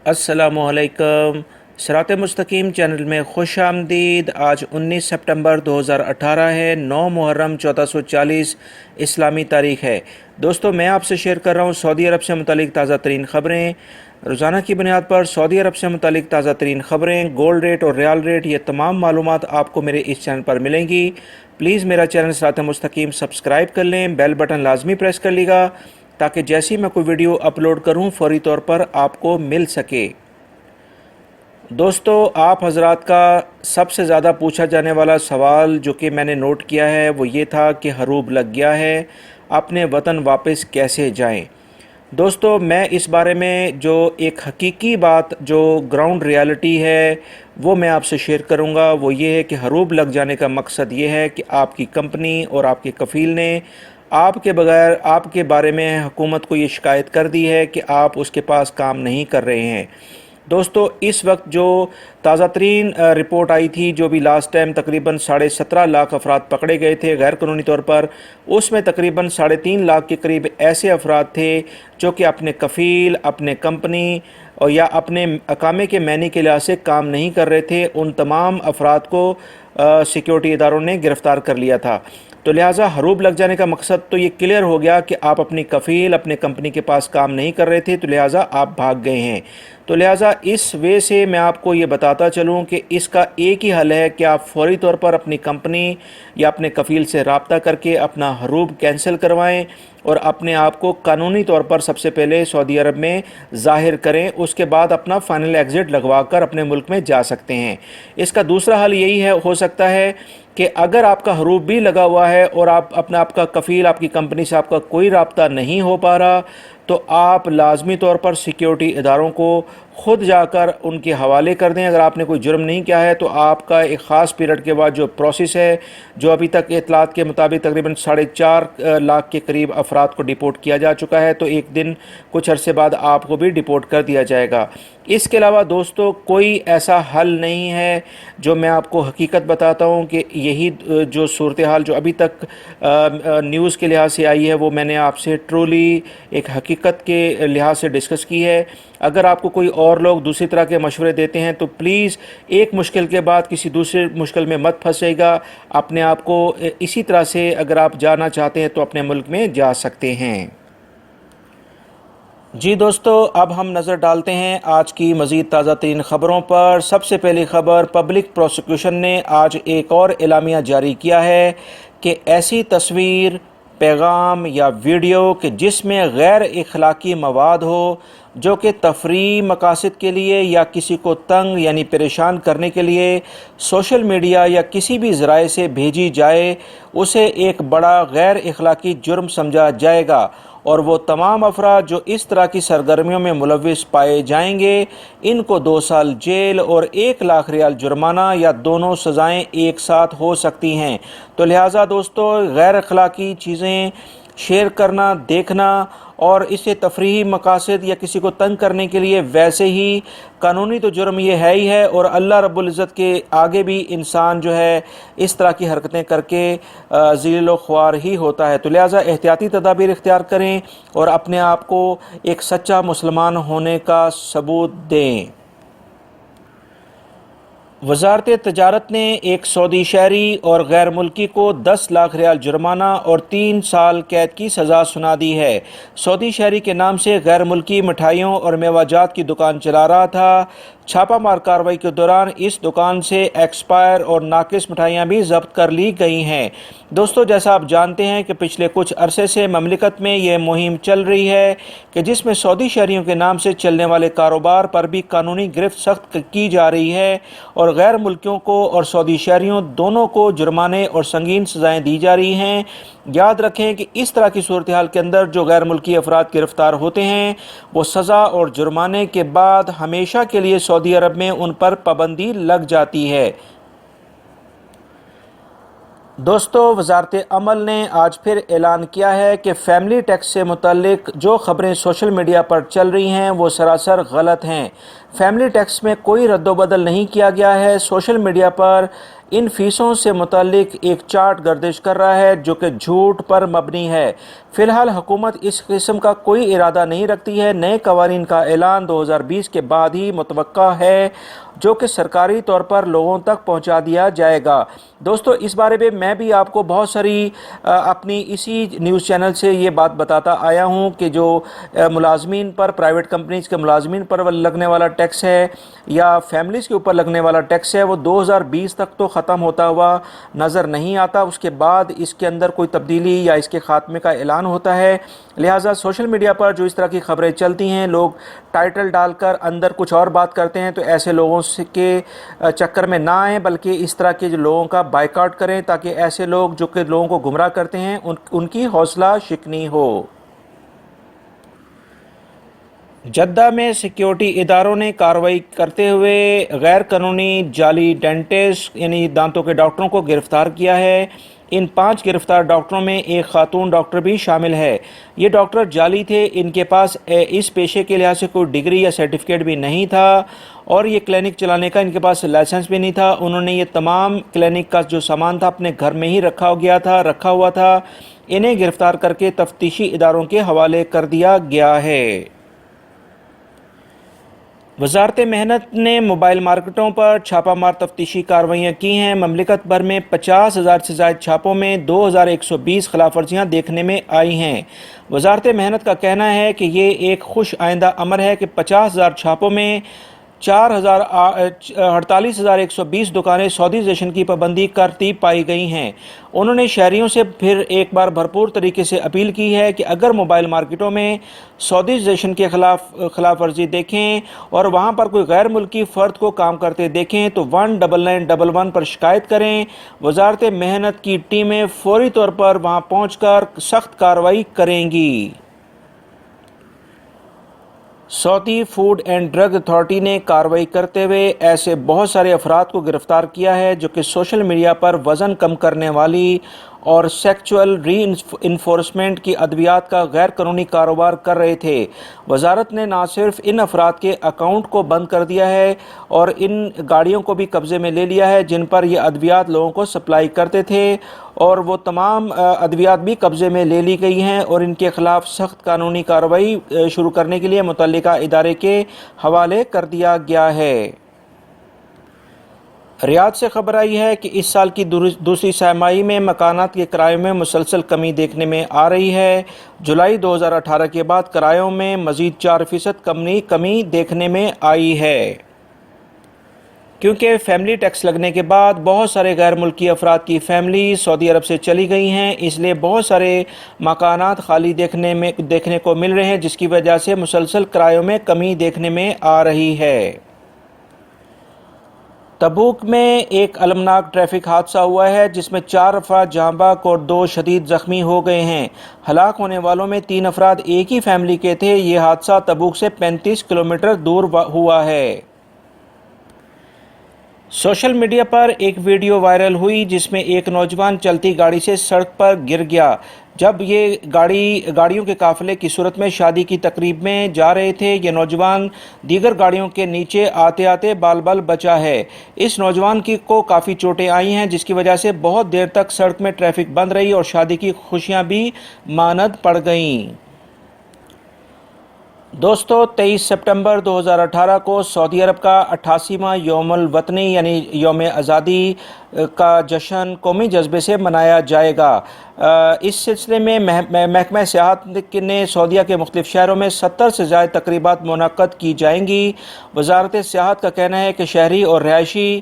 अस्सलामुअलैकुम। सिरात मुस्तकीम चैनल में खुश आमदीद। आज 19 सितंबर 2018 है, 9 मुहर्रम 1440 इस्लामी तारीख़ है। दोस्तों, मैं आपसे शेयर कर रहा हूँ सऊदी अरब से मुतालिक ताज़ा तरीन ख़बरें। रोज़ाना की बुनियाद पर सऊदी अरब से मुतालिक ताज़ा तरीन ख़बरें, गोल्ड रेट और रियाल रेट, ये तमाम मालूमात आपको मेरे इस चैनल पर मिलेंगी। प्लीज़ मेरा चैनल सिरात मुस्तकीम सब्सक्राइब कर लें, बेल बटन लाजमी प्रेस कर लीजिएगा ताकि जैसे ही मैं कोई वीडियो अपलोड करूं फौरी तौर पर आपको मिल सके। दोस्तों, आप हजरात का सबसे ज़्यादा पूछा जाने वाला सवाल जो कि मैंने नोट किया है वो ये था कि हरूब लग गया है, अपने वतन वापस कैसे जाएं। दोस्तों, मैं इस बारे में जो एक हकीकी बात जो ग्राउंड रियलिटी है वो मैं आपसे शेयर करूंगा। वो ये है कि हरूब लग जाने का मकसद ये है कि आपकी कंपनी और आपके कफ़ील ने आपके बगैर आपके बारे में हुकूमत को ये शिकायत कर दी है कि आप उसके पास काम नहीं कर रहे हैं। दोस्तों, इस वक्त जो ताज़ा तरीन रिपोर्ट आई थी, जो भी लास्ट टाइम तकरीबन 17.5 लाख अफराद पकड़े गए थे गैर कानूनी तौर पर, उसमें तकरीबन 3.5 लाख के करीब ऐसे अफराद थे जो कि अपने कफ़ील, अपने कंपनी और या अपने अकामे के मैनी के लिहाज से काम नहीं कर रहे थे। उन तमाम अफराद को सिक्योरिटी इदारों ने गिरफ़्तार कर लिया था। तो लिहाजा हरूब लग जाने का मकसद तो ये क्लियर हो गया कि आप अपनी कफ़ील, अपने कंपनी के पास काम नहीं कर रहे थे, तो लिहाजा आप भाग गए हैं। तो लिहाजा इस वे से मैं आपको ये बताता चलूँ कि इसका एक ही हल है कि आप फौरी तौर पर अपनी कंपनी या अपने कफ़ील से रब्ता करके अपना हरूब कैंसिल करवाएं और अपने आप को कानूनी तौर पर सबसे पहले सऊदी अरब में ज़ाहिर करें। उसके बाद अपना फ़ाइनल एग्ज़िट लगवा कर अपने मुल्क में जा सकते हैं। इसका दूसरा हल यही है, हो सकता है कि अगर आपका हरूब भी लगा हुआ है और आप अपना आपका कफ़ील, आपकी कंपनी से आपका कोई राब्ता नहीं हो पा रहा, तो आप लाजमी तौर पर सिक्योरिटी इदारों को ख़ुद जाकर उनके हवाले कर दें। अगर आपने कोई जुर्म नहीं किया है तो आपका एक ख़ास पीरियड के बाद जो प्रोसेस है, जो अभी तक इतलात के मुताबिक तकरीबन 4.5 लाख के करीब अफराद को डिपोर्ट किया जा चुका है, तो एक दिन कुछ अरसे बाद आपको भी डिपोर्ट कर दिया जाएगा। इसके अलावा दोस्तों, कोई ऐसा हल नहीं है। जो मैं आपको हकीकत बताता हूँ कि यही जो सूरत हाल जो अभी तक न्यूज़ के लिहाज से आई है वो मैंने आपसे ट्रूली एक हकीकत के लिहाज से डिस्कस की है। अगर आपको कोई और लोग दूसरी तरह के मशवरे देते हैं तो प्लीज़ एक मुश्किल के बाद किसी दूसरे मुश्किल में मत फंसेगा। अपने आप को इसी तरह से अगर आप जाना चाहते हैं तो अपने मुल्क में जा सकते हैं। जी दोस्तों, अब हम नज़र डालते हैं आज की मज़ीद ताज़ा तरीन ख़बरों पर। सबसे पहली ख़बर, पब्लिक प्रोसिक्यूशन ने आज एक और एलामिया जारी किया है कि ऐसी तस्वीर, पैगाम या वीडियो कि जिसमें गैर इखलाकी मवाद हो, जो कि तफरीह मकासद के लिए या किसी को तंग यानी परेशान करने के लिए सोशल मीडिया या किसी भी ज़राए से भेजी जाए, उसे एक बड़ा गैर इखलाकी जुर्म समझा जाएगा और वो तमाम अफराद जो इस तरह की सरगर्मियों में मुलव्विस पाए जाएंगे, इनको 2 साल जेल और 1 लाख रियाल जुर्माना या दोनों सज़ाएं एक साथ हो सकती हैं। तो लिहाजा दोस्तों, गैर अखलाकी चीज़ें शेयर करना, देखना और इसे तफरीही मकासद या किसी को तंग करने के लिए वैसे ही कानूनी तो जुर्म ये है ही है, और अल्लाह रब्बुल इज़्ज़त के आगे भी इंसान जो है इस तरह की हरकतें करके ज़लील व ख्वार ही होता है। तो लिहाजा एहतियाती तदाबीर इख्तियार करें और अपने आप को एक सच्चा मुसलमान होने का सबूत दें। वज़ारत तजारत ने एक सऊदी शहरी और गैर मुल्की को 10 लाख रियाल जुर्माना और 3 साल कैद की सज़ा सुना दी है। सऊदी शहरी के नाम से गैर मुल्की मिठाइयों और मेवाजात की दुकान चला रहा था। छापामार कार्रवाई के दौरान इस दुकान से एक्सपायर और नाकिस मिठाइयाँ भी जब्त कर ली गई हैं। दोस्तों, जैसा आप जानते हैं कि पिछले कुछ अरसे से ममलिकत में ये मुहिम चल रही है कि जिसमें सऊदी शहरियों के नाम से चलने वाले कारोबार पर भी कानूनी गिरफ्त सख्त की जा रही है और गैर मुल्कियों को और सऊदी शहरियों दोनों को जुर्माने और संगीन सज़ाएँ दी जा रही हैं। याद रखें कि इस तरह की सूरत हाल के अंदर जो गैर मुल्की अफराद गिरफ़्तार होते हैं वो सज़ा और जुर्माने के बाद हमेशा के लिए सऊदी अरब में उन पर पाबंदी लग जाती है। दोस्तों, वज़ारत अमल ने आज फिर ऐलान किया है कि फ़ैमिली टैक्स से मुतल्लिक जो ख़बरें सोशल मीडिया पर चल रही हैं वो सरासर गलत हैं। فیملی ٹیکس میں کوئی رد و بدل نہیں کیا گیا ہے۔ سوشل میڈیا پر ان فیسوں سے متعلق ایک چارٹ گردش کر رہا ہے جو کہ جھوٹ پر مبنی ہے۔ فی الحال حکومت اس قسم کا کوئی ارادہ نہیں رکھتی ہے۔ نئے قوانین کا اعلان 2020 کے بعد ہی متوقع ہے، جو کہ سرکاری طور پر لوگوں تک پہنچا دیا جائے گا۔ دوستو، اس بارے میں بھی آپ کو بہت ساری اپنی اسی نیوز چینل سے یہ بات بتاتا آیا ہوں کہ جو ملازمین پر، پرائیویٹ کمپنیز کے ملازمین پر لگنے والا ٹیکس ہے یا فیملیز کے اوپر لگنے والا ٹیکس ہے، وہ 2020 تک تو ختم ہوتا ہوا نظر نہیں آتا۔ اس کے بعد اس کے اندر کوئی تبدیلی یا اس کے خاتمے کا اعلان ہوتا ہے۔ لہٰذا سوشل میڈیا پر جو اس طرح کی خبریں چلتی ہیں، لوگ ٹائٹل ڈال کر اندر کچھ اور بات کرتے ہیں، تو ایسے لوگوں کے چکر میں نہ آئیں، بلکہ اس طرح کے جو لوگوں کا بائیکاٹ کریں، تاکہ ایسے لوگ جو کہ لوگوں کو گمراہ کرتے ہیں ان کی حوصلہ شکنی ہو۔ جدہ میں سیکیورٹی اداروں نے کارروائی کرتے ہوئے غیر قانونی جعلی ڈینٹسٹ یعنی دانتوں کے ڈاکٹروں کو گرفتار کیا ہے۔ ان 5 گرفتار ڈاکٹروں میں ایک خاتون ڈاکٹر بھی شامل ہے۔ یہ ڈاکٹر جعلی تھے، ان کے پاس اس پیشے کے لحاظ سے کوئی ڈگری یا سرٹیفکیٹ بھی نہیں تھا، اور یہ کلینک چلانے کا ان کے پاس لائسنس بھی نہیں تھا۔ انہوں نے یہ تمام کلینک کا جو سامان تھا اپنے گھر میں ہی رکھا ہوا تھا۔ انہیں گرفتار کر کے تفتیشی اداروں کے حوالے کر دیا گیا ہے۔ وزارت محنت نے موبائل مارکیٹوں پر چھاپہ مار تفتیشی کارروائیاں کی ہیں۔ مملکت بھر میں 50,000 سے زائد چھاپوں میں 2,120 خلاف ورزیاں دیکھنے میں آئی ہیں۔ وزارت محنت کا کہنا ہے کہ یہ ایک خوش آئندہ امر ہے کہ 50,000 چھاپوں میں 48,120 دکانیں سعودیزیشن کی پابندی کرتی پائی گئی ہیں۔ انہوں نے شہریوں سے پھر ایک بار بھرپور طریقے سے اپیل کی ہے کہ اگر موبائل مارکیٹوں میں سعودیزیشن کے خلاف ورزی دیکھیں اور وہاں پر کوئی غیر ملکی فرد کو کام کرتے دیکھیں تو 19911 پر شکایت کریں۔ وزارت محنت کی ٹیمیں فوری طور پر وہاں پہنچ کر سخت کارروائی کریں گی۔ سعودی فوڈ اینڈ ڈرگ اتھارٹی نے کارروائی کرتے ہوئے ایسے بہت سارے افراد کو گرفتار کیا ہے جو کہ سوشل میڈیا پر وزن کم کرنے والی اور سیکچول ری انفورسمنٹ کی ادویات کا غیر قانونی کاروبار کر رہے تھے۔ وزارت نے نہ صرف ان افراد کے اکاؤنٹ کو بند کر دیا ہے اور ان گاڑیوں کو بھی قبضے میں لے لیا ہے جن پر یہ ادویات لوگوں کو سپلائی کرتے تھے، اور وہ تمام ادویات بھی قبضے میں لے لی گئی ہیں اور ان کے خلاف سخت قانونی کارروائی شروع کرنے کے لیے متعلقہ ادارے کے حوالے کر دیا گیا ہے۔ ریاض سے خبر آئی ہے کہ اس سال کی دوسری سہ ماہی میں مکانات کے کرایوں میں مسلسل کمی دیکھنے میں آ رہی ہے۔ جولائی 2018 کے بعد کرایوں میں مزید 4% کمی دیکھنے میں آئی ہے۔ کیونکہ فیملی ٹیکس لگنے کے بعد بہت سارے غیر ملکی افراد کی فیملی سعودی عرب سے چلی گئی ہیں، اس لیے بہت سارے مکانات خالی دیکھنے کو مل رہے ہیں، جس کی وجہ سے مسلسل کرایوں میں کمی دیکھنے میں آ رہی ہے۔ تبوک میں ایک المناک ٹریفک حادثہ ہوا ہے جس میں 4 افراد جاں بحق اور 2 شدید زخمی ہو گئے ہیں۔ ہلاک ہونے والوں میں 3 افراد ایک ہی فیملی کے تھے۔ یہ حادثہ تبوک سے 35 کلومیٹر دور ہوا ہے۔ سوشل میڈیا پر ایک ویڈیو وائرل ہوئی جس میں ایک نوجوان چلتی گاڑی سے سڑک پر گر گیا۔ جب یہ گاڑیوں کے قافلے کی صورت میں شادی کی تقریب میں جا رہے تھے، یہ نوجوان دیگر گاڑیوں کے نیچے آتے آتے بال بچا ہے۔ اس نوجوان کو کافی چوٹیں آئی ہیں جس کی وجہ سے بہت دیر تک سڑک میں ٹریفک بند رہی اور شادی کی خوشیاں بھی ماند پڑ گئیں۔ دوستو، 23 سپٹمبر 2018 کو سعودی عرب کا 88واں یوم الوطنی یعنی یوم آزادی کا جشن قومی جذبے سے منایا جائے گا۔ اس سلسلے میں محکمہ سیاحت نے سعودیہ کے مختلف شہروں میں 70 سے زائد تقریبات منعقد کی جائیں گی۔ وزارت سیاحت کا کہنا ہے کہ شہری اور رہائشی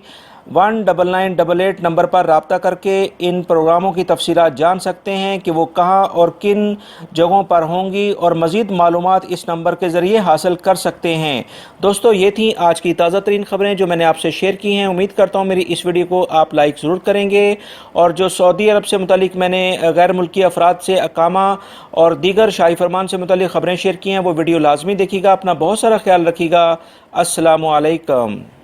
19988 نمبر پر رابطہ کر کے ان پروگراموں کی تفصیلات جان سکتے ہیں کہ وہ کہاں اور کن جگہوں پر ہوں گی، اور مزید معلومات اس نمبر کے ذریعے حاصل کر سکتے ہیں۔ دوستو، یہ تھیں آج کی تازہ ترین خبریں جو میں نے آپ سے شیئر کی ہیں۔ امید کرتا ہوں میری اس ویڈیو کو آپ لائک ضرور کریں گے، اور جو سعودی عرب سے متعلق میں نے غیر ملکی افراد سے اقامہ اور دیگر شاہی فرمان سے متعلق خبریں شیئر کی ہیں وہ ویڈیو لازمی دیکھیے گا۔ اپنا بہت سارا خیال رکھیے گا۔ السلام علیکم۔